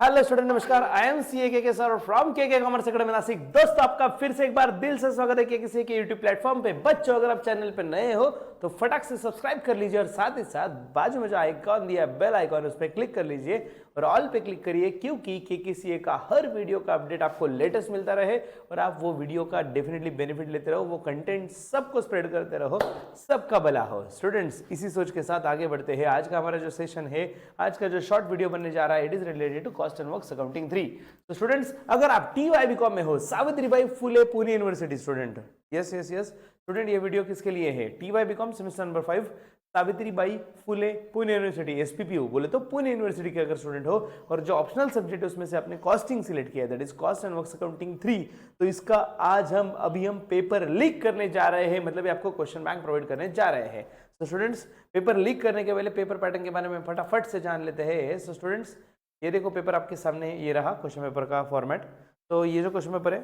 Hello student, नमस्कार। I am के sir from के कॉमर्स अकेडमी नासिक। दोस्तों, आपका फिर से एक बार दिल से स्वागत है किसी के यूट्यूब प्लेटफॉर्म पे। बच्चों, अगर आप चैनल पे नए हो तो फटाक से सब्सक्राइब कर लीजिए और साथ ही साथ बाजू में जो आइकॉन दिया है बेल आइकॉन, उस पर क्लिक कर लीजिए और ऑल पे क्लिक करिए, क्योंकि के का हर वीडियो का अपडेट आपको लेटेस्ट मिलता रहे और आप वो वीडियो का डेफिनेटली बेनिफिट लेते रहो, वो कंटेंट सबको स्प्रेड करते रहो, सबका भला हो। स्टूडेंट्स, इसी सोच के साथ आगे बढ़ते हैं। आज का हमारा जो सेशन है, आज का जो शॉर्ट वीडियो बनने जा रहा है, it is related to cost and works accounting 3। तो स्टूडेंट्स, अगर आप TY बीकॉम में हो, Savitribai Phule Pune university student, yes yes yes student, ये वीडियो किसके लिए है? TY BCom semester number 5, Savitribai Phule Pune university, SPPU बोले तो पुणे यूनिवर्सिटी के अगर स्टूडेंट हो और जो ऑप्शनल सब्जेक्ट है उसमें से आपने कॉस्टिंग सिलेक्ट किया है, that is cost and works accounting 3, तो इसका आज हम पेपर लीक करने जा रहे हैं, मतलब आपको क्वेश्चन बैंक प्रोवाइड करने जा रहे हैं। तो स्टूडेंट्स, पेपर लीक करने के पहले पेपर पैटर्न के बारे में फटाफट से जान लेते हैं। सो स्टूडेंट्स, ये देखो पेपर आपके सामने, ये रहा क्वेश्चन पेपर का फॉर्मेट। तो ये जो क्वेश्चन पेपर है,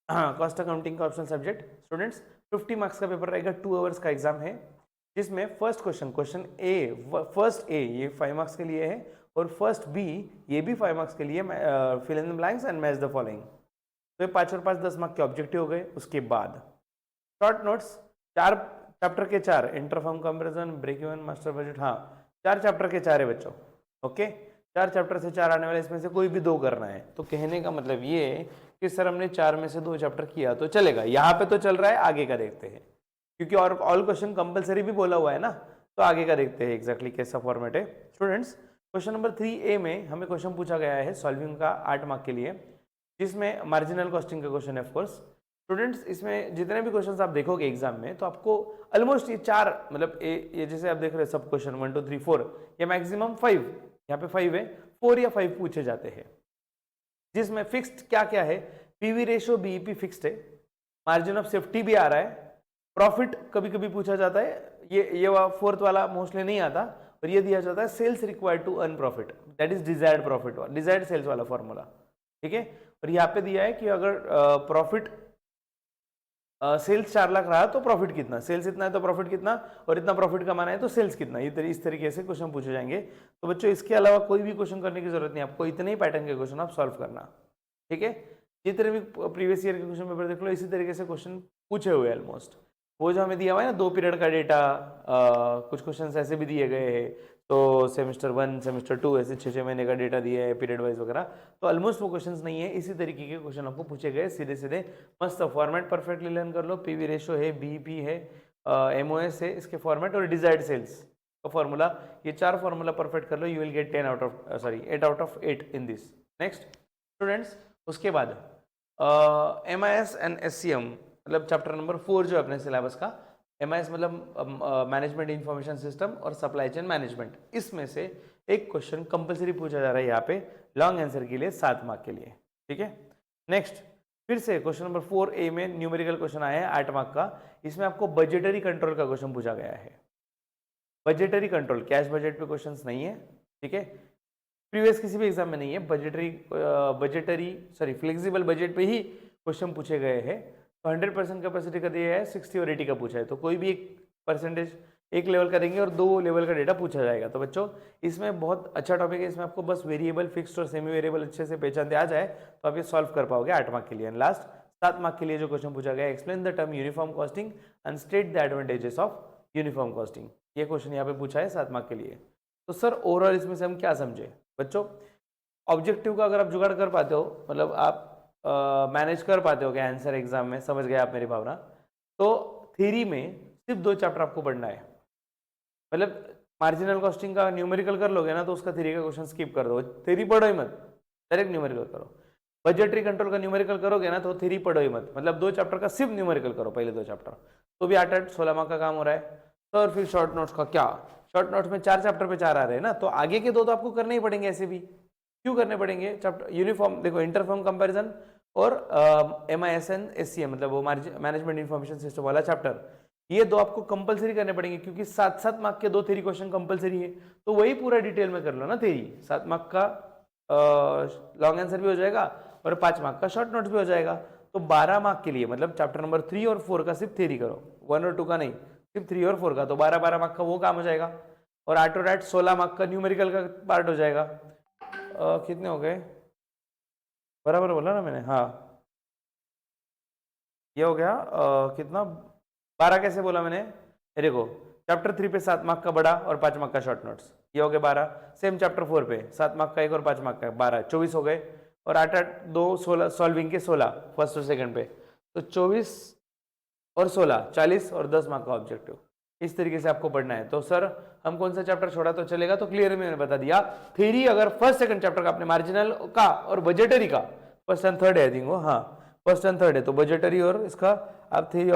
कॉस्ट अकाउंटिंग का ऑप्शनल सब्जेक्ट, स्टूडेंट्स 50 मार्क्स का पेपर रहेगा, 2 आवर्स का एग्जाम है, जिसमें फर्स्ट ए ये 5 मार्क्स के लिए है और फर्स्ट बी ये भी 5 मार्क्स के लिए, fill in the blanks and match the following. तो ये 5 और 5 10 मार्क्स के ऑब्जेक्टिव हो गए। उसके बाद शॉर्ट नोट्स, 4 चैप्टर के 4, interfirm comparison, break even, master budget, हाँ 4 चैप्टर के 4 है बच्चों। ओके, 4 चैप्टर से 4 आने वाले, इसमें से कोई भी 2 करना है। तो कहने का मतलब ये कि सर हमने 4 में से 2 चैप्टर किया तो चलेगा, यहाँ पे तो चल रहा है, आगे का देखते हैं, क्योंकि और ऑल क्वेश्चन कंपलसरी भी बोला हुआ है ना, तो आगे का देखते हैं एग्जैक्टली कैसा फॉर्मेट है। स्टूडेंट्स, क्वेश्चन नंबर 3A में हमें क्वेश्चन पूछा गया है सॉल्विंग का 8 मार्क के लिए, जिसमें मार्जिनल कॉस्टिंग का क्वेश्चन है ऑफकोर्स। स्टूडेंट्स, इसमें जितने भी क्वेश्चंस आप देखोगे एग्जाम में, तो आपको ऑलमोस्ट ये 4, मतलब ये जैसे आप देख रहे हैं सब क्वेश्चन 1 2 3 4, ये मैक्सिमम 5, यहाँ पे 5 है, 4 या 5 पूछे जाते हैं, जिसमें फिक्स्ड क्या क्या है, पीवी रेशियो बीईपी फिक्स्ड है, मार्जिन ऑफ सेफ्टी भी आ रहा है, प्रॉफिट कभी कभी पूछा जाता है, ये 4th वाला मोस्टली नहीं आता, और ये दिया जाता है sales required to earn profit, that is desired profit, desired sales वाला फॉर्मूला, ठीक है। और यहाँ पे दिया है कि अगर प्रॉफिट सेल्स 4 लाख रहा तो प्रॉफिट कितना, सेल्स इतना है तो प्रॉफिट कितना, और इतना प्रॉफिट कमाना है तो सेल्स कितना, ये इस तरीके से क्वेश्चन पूछे जाएंगे। तो बच्चों, इसके अलावा कोई भी क्वेश्चन करने की जरूरत नहीं, आपको इतने ही पैटर्न के क्वेश्चन आप सॉल्व करना, ठीक है। जितने भी प्रीवियस ईयर के क्वेश्चन पेपर देख लो, इसी तरीके से क्वेश्चन पूछे हुए ऑलमोस्ट। वो जो हमें दिया हुआ है ना 2 पीरियड का डेटा, कुछ क्वेश्चंस ऐसे भी दिए गए हैं, तो सेमेस्टर 1 सेमेस्टर 2 ऐसे 6-6 महीने का डेटा दिया है पीरियड वाइज वगैरह, तो ऑलमोस्ट वो क्वेश्चंस नहीं है, इसी तरीके के क्वेश्चन आपको पूछे गए सीधे सीधे। मस्त फॉर्मेट परफेक्टली लर्न कर लो, पीवी रेशियो है, बीईपी है, एमओएस है, इसके फॉर्मेट और डिजायर्ड सेल्स का फॉर्मूला, ये 4 फॉर्मूला परफेक्ट कर लो, you will get 8 out of 8 in this. Next students, उसके बाद MIS एंड SCM, मतलब चैप्टर नंबर 4 जो अपने सिलेबस का, MIS मतलब मैनेजमेंट इंफॉर्मेशन सिस्टम और सप्लाई चेन मैनेजमेंट, इसमें से एक क्वेश्चन कंपलसरी पूछा जा रहा है यहाँ पे लॉन्ग आंसर के लिए 7 मार्क के लिए, ठीक है। नेक्स्ट, फिर से क्वेश्चन नंबर 4A में न्यूमेरिकल क्वेश्चन आया है 8 मार्क का, इसमें आपको बजटरी कंट्रोल का क्वेश्चन पूछा गया है। बजटरी कंट्रोल, कैश बजट पे क्वेश्चन नहीं है, ठीक है, प्रीवियस किसी भी एग्जाम में नहीं है, फ्लेक्सिबल बजट पे ही क्वेश्चन पूछे गए हैं। तो 100% कैपेसिटी का दिया है, 60 और 80 का पूछा है, तो कोई भी एक परसेंटेज एक लेवल का देंगे और 2 लेवल का डेटा पूछा जाएगा। तो बच्चों, इसमें बहुत अच्छा टॉपिक है, इसमें आपको बस वेरिएबल, फिक्स्ड और सेमी वेरिएबल अच्छे से पहचानते आ जाए तो आप ये सॉल्व कर पाओगे 8 मार्क के लिए। एंड लास्ट 7 मार्क के लिए जो क्वेश्चन पूछा गया, explain the term uniform costing and state the advantages of uniform costing, ये क्वेश्चन यहाँ पे पूछा है 7 मार्क के लिए। तो सर ओवरऑल इसमें से हम क्या समझे बच्चों? ऑब्जेक्टिव का अगर आप जुगाड़ कर पाते हो, मतलब आप मैनेज कर पाते हो क्या आंसर एग्जाम में, समझ गए आप मेरी भावना, तो थ्योरी में सिर्फ 2 चैप्टर आपको पढ़ना है, मतलब मार्जिनल कॉस्टिंग का न्यूमेरिकल कर लोगे ना तो उसका थ्योरी का क्वेश्चन स्किप कर दो, थ्योरी पढ़ो ही मत, डायरेक्ट न्यूमेरिकल करो। बजटरी कंट्रोल का न्यूमेरिकल करोगे ना तो थ्योरी पढ़ो ही मत, मतलब 2 चैप्टर का सिर्फ न्यूमेरिकल करो, पहले 2 चैप्टर, तो भी 8-8 16 मार्क का काम हो रहा है। तो और फिर शॉर्ट नोट्स का क्या, शॉर्ट नोट्स में 4 चैप्टर पे 4 आ रहे हैं ना, तो आगे के 2 तो आपको करने ही पड़ेंगे, ऐसे भी क्यों करने पड़ेंगे। चैप्टर यूनिफॉर्म देखो, इंटरफॉर्म कंपैरिजन और MIS एंड SCM, मतलब वो मैनेजमेंट इंफॉर्मेशन सिस्टम वाला चैप्टर, ये 2 आपको कंपलसरी करने पड़ेंगे, क्योंकि 7-7 मार्क के 2 थ्योरी क्वेश्चन कंपलसरी है, तो वही पूरा डिटेल में कर लो ना थ्योरी, 7 मार्क का लॉन्ग आंसर भी हो जाएगा और 5 मार्क का शॉर्ट नोट्स भी हो जाएगा। तो 12 मार्क के लिए, मतलब चैप्टर नंबर 3 और 4 का सिर्फ थ्योरी करो, 1 और 2 का नहीं, सिर्फ 3 और 4 का, तो 12 मार्क का वो काम हो जाएगा, और 8 और 8 16 मार्क का न्यूमेरिकल का पार्ट हो जाएगा। कितने हो गए, बराबर बोला ना मैंने, हाँ ये हो गया कितना, 12 कैसे बोला मैंने, ये देखो चैप्टर 3 पे 7 मार्क का बड़ा और 5 मार्क का शॉर्ट नोट्स, ये हो गए 12। सेम चैप्टर 4 पे 7 मार्क का एक और 5 मार्क का 12, 24 हो गए। और 8 8 2 16 सॉल्विंग के 16 फर्स्ट और सेकंड पे, तो 24 और 16 40 और 10 मार्क का ऑब्जेक्टिव। इस तरीके से आपको पढ़ना है। तो सर हम कौन सा चैप्टर छोड़ा तो चलेगा, तो क्लियर मैंने बता दिया। थ्योरी अगर फर्स्ट सेकंड चैप्टर का आपने मार्जिनल का और बजटरी का, फर्स्ट एंड थर्ड है आई थिंक वो, हाँ फर्स्ट एंड थर्ड है, तो बजटरी और इसका आप theory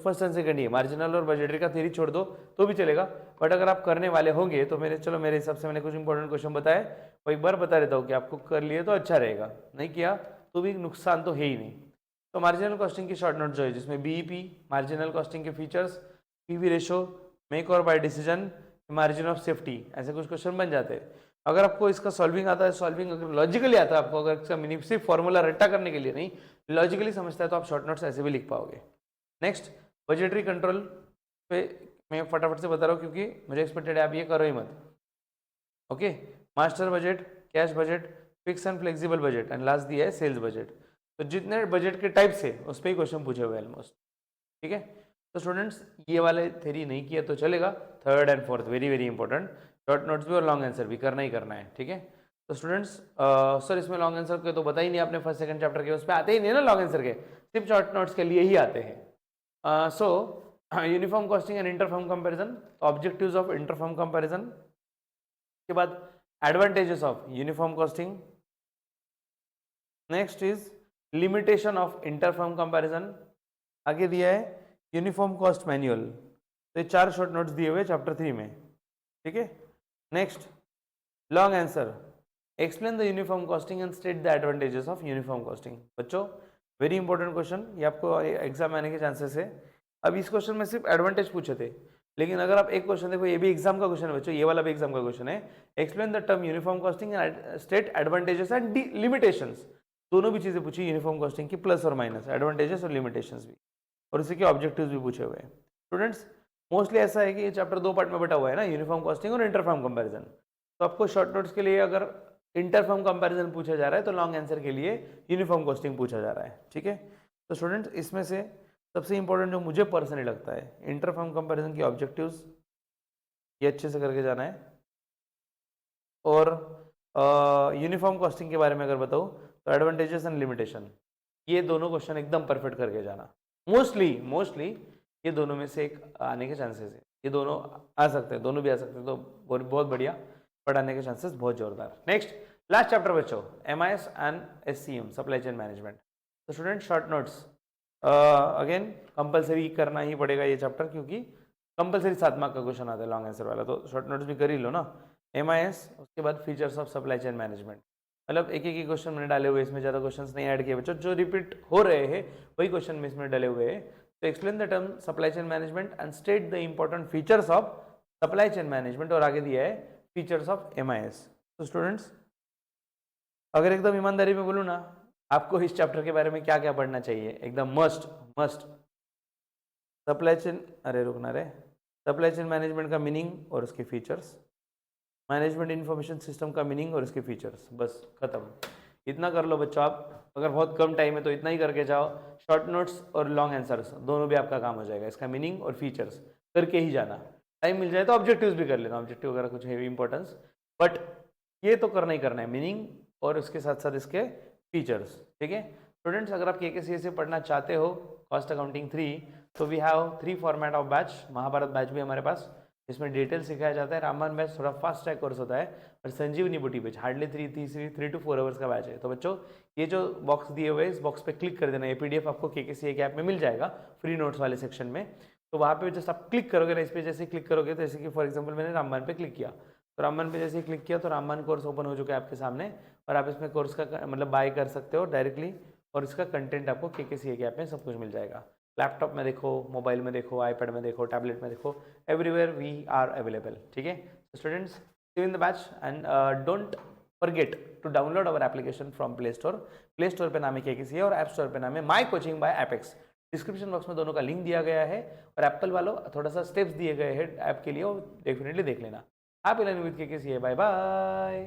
first and second he, marginal और बजटरी का थ्योरी छोड़ दो तो भी चलेगा। बट अगर आप करने वाले होंगे तो मेरे हिसाब से मैंने कुछ इंपॉर्टेंट क्वेश्चन बताए, वो एक बार बता देता हूँ कि आपको कर लिए तो अच्छा रहेगा, नहीं किया तो भी नुकसान तो है ही नहीं। तो मार्जिनल कॉस्टिंग की शॉर्ट नोट जो है, जिसमें बीईपी, मार्जिनल कॉस्टिंग के फीचर्स, पीवी रेशो, मेक और buy decision, margin of safety, ऐसे कुछ क्वेश्चन बन जाते हैं। अगर आपको इसका सॉल्विंग आता है, सॉल्विंग अगर लॉजिकली आता है आपको, अगर इसका मीनिंग सिर्फ फॉर्मूला रट्टा करने के लिए नहीं, लॉजिकली समझता है तो आप शॉर्ट नोट्स ऐसे भी लिख पाओगे। नेक्स्ट बजटरी कंट्रोल पे मैं फटाफट से बता रहा हूँ क्योंकि मुझे एक्सपेक्टेड है आप ये करो ही मत। Okay, master budget, cash budget, fix and flexible budget, and last दिया है सेल्स बजट। तो जितने बजट के टाइप्स है उस पर ही क्वेश्चन पूछे हुए ऑलमोस्ट, ठीक है। तो स्टूडेंट्स ये वाले थ्योरी नहीं किया तो चलेगा, third and fourth very very important, short notes भी और लॉन्ग आंसर भी करना ही करना है, ठीक है। तो स्टूडेंट्स सर इसमें लॉन्ग आंसर के तो बता ही नहीं आपने, फर्स्ट सेकंड चैप्टर के उस पर आते ही नहीं ना लॉन्ग आंसर के, सिर्फ शॉर्ट नोट्स के लिए ही आते हैं। So uniform costing and interfirm comparison, objectives of interfirm comparison के बाद advantages of uniform costing, next is limitation of interfirm comparison, आगे दिया है यूनिफॉर्म कॉस्ट मैनुअल। तो ये 4 शॉर्ट नोट्स दिए हुए चैप्टर 3 में, ठीक है। Next long answer, explain the uniform costing and state the advantages of uniform costing. बच्चों वेरी इंपॉर्टेंट क्वेश्चन, ये आपको एग्जाम आने के चांसेस है। अब इस क्वेश्चन में सिर्फ एडवांटेज पूछे थे, लेकिन अगर आप एक क्वेश्चन देखो, ये भी एग्जाम का क्वेश्चन है बच्चों, ये वाला भी एग्जाम का क्वेश्चन है, explain the term uniform costing and state advantages and limitations. दोनों भी चीजें पूछी यूनिफॉर्म कॉस्टिंग की, प्लस और माइनस, एडवांटेजेस और लिमिटेशंस भी, और इसी के ऑब्जेक्टिव्स भी पूछे हुए हैं। स्टूडेंट्स मोस्टली ऐसा है कि ये चैप्टर 2 पार्ट में बटा हुआ है ना, यूनिफॉर्म कॉस्टिंग और इंटरफॉर्म कंपैरिजन। तो आपको शॉर्ट नोट्स के लिए अगर इंटरफॉर्म कंपैरिजन पूछा जा रहा है तो लॉन्ग आंसर के लिए यूनिफॉर्म कॉस्टिंग पूछा जा रहा है, ठीक है। तो स्टूडेंट्स इसमें से सबसे इंपॉर्टेंट जो मुझे पर्सनली लगता है, इंटरफॉर्म कंपैरिजन की ऑब्जेक्टिव्स ये अच्छे से करके जाना है, और यूनिफॉर्म कॉस्टिंग के बारे में अगर बताऊँ तो एडवांटेजेस एंड लिमिटेशन, ये दोनों क्वेश्चन एकदम परफेक्ट करके जाना। मोस्टली ये दोनों में से एक आने के चांसेस है, ये दोनों आ सकते हैं, दोनों भी आ सकते हैं, तो बहुत बढ़िया, बट आने के चांसेस बहुत जोरदार। नेक्स्ट लास्ट चैप्टर बच्चों, MIS and SCM, supply chain management. तो student short notes again compulsory करना ही पड़ेगा ये चैप्टर, क्योंकि कंपलसरी 7 मार्क का क्वेश्चन आता है लॉन्ग आंसर वाला, तो शॉर्ट नोट्स भी कर ही लो ना। MIS, उसके बाद features of supply chain management, मतलब एक ही क्वेश्चन मैंने डाले हुए, इसमें ज़्यादा क्वेश्चंस नहीं ऐड किए बच्चों, जो रिपीट हो रहे हैं वही क्वेश्चन में इसमें डाले हुए हैं। तो explain the term supply chain management and state the important features of supply chain management, और आगे दिया है फीचर्स ऑफ MIS। तो स्टूडेंट्स अगर एकदम ईमानदारी में बोलूँ ना, आपको इस चैप्टर के बारे में क्या क्या पढ़ना चाहिए, एकदम मस्ट सप्लाई चेन, अरे रुकना रे, सप्लाई चेन मैनेजमेंट का मीनिंग और उसके फीचर्स, मैनेजमेंट इंफॉर्मेशन सिस्टम का मीनिंग और इसके फीचर्स, बस खत्म। इतना कर लो बच्चों आप, अगर बहुत कम टाइम है तो इतना ही करके जाओ। शॉर्ट नोट्स और लॉन्ग आंसर्स दोनों भी आपका काम हो जाएगा, इसका मीनिंग और फीचर्स करके ही जाना। टाइम मिल जाए तो ऑब्जेक्टिव्स भी कर लेना, ऑब्जेक्टिव वगैरह कुछ है इंपॉर्टेंस, बट ये तो करना ही करना है, मीनिंग और उसके साथ साथ इसके फीचर्स, ठीक है। स्टूडेंट्स अगर आप KKCA से पढ़ना चाहते हो कॉस्ट अकाउंटिंग 3, तो we have 3 format of batch. Mahabharat batch भी हमारे पास, इसमें डिटेल सिखाया जाता है। रामबन बैच थोड़ा फास्ट ट्रैक कोर्स होता है, और संजीवनी बूटी बैच हार्डली 3 to 4 आवर्स का बैच है। तो बच्चों ये जो बॉक्स दिए हुए हैं, इस बॉक्स पे क्लिक कर देना, ये PDF आपको KKCA के ऐप में मिल जाएगा फ्री नोट्स वाले सेक्शन में। तो वहाँ पे जस्ट आप क्लिक करोगे ना, इस पर जैसे क्लिक करोगे तो जैसे कि फॉर एग्जाम्पल मैंने रामबन पे क्लिक किया, तो रामबन पे जैसे क्लिक किया तो रामबन कोर्स ओपन हो चुका है आपके सामने, और आप इसमें कोर्स का मतलब बाय कर सकते हो डायरेक्टली, और इसका कंटेंट आपको KKCA के ऐप में सब कुछ मिल जाएगा। लैपटॉप में देखो, मोबाइल में देखो, आईपैड में देखो, टैबलेट में देखो, एवरीवेयर वी आर अवेलेबल, ठीक है। Students see you in the batch and don't forget to download our application from play store पे नाम है KKCA और ऐप स्टोर पे नाम है my coaching bye apex. Description box में दोनों का लिंक दिया गया है, और एप्पल वालों थोड़ा सा स्टेप्स दिए गए हैं ऐप के लिए, वो डेफिनेटली देख लेना। Happy learning with KKCA, bye bye.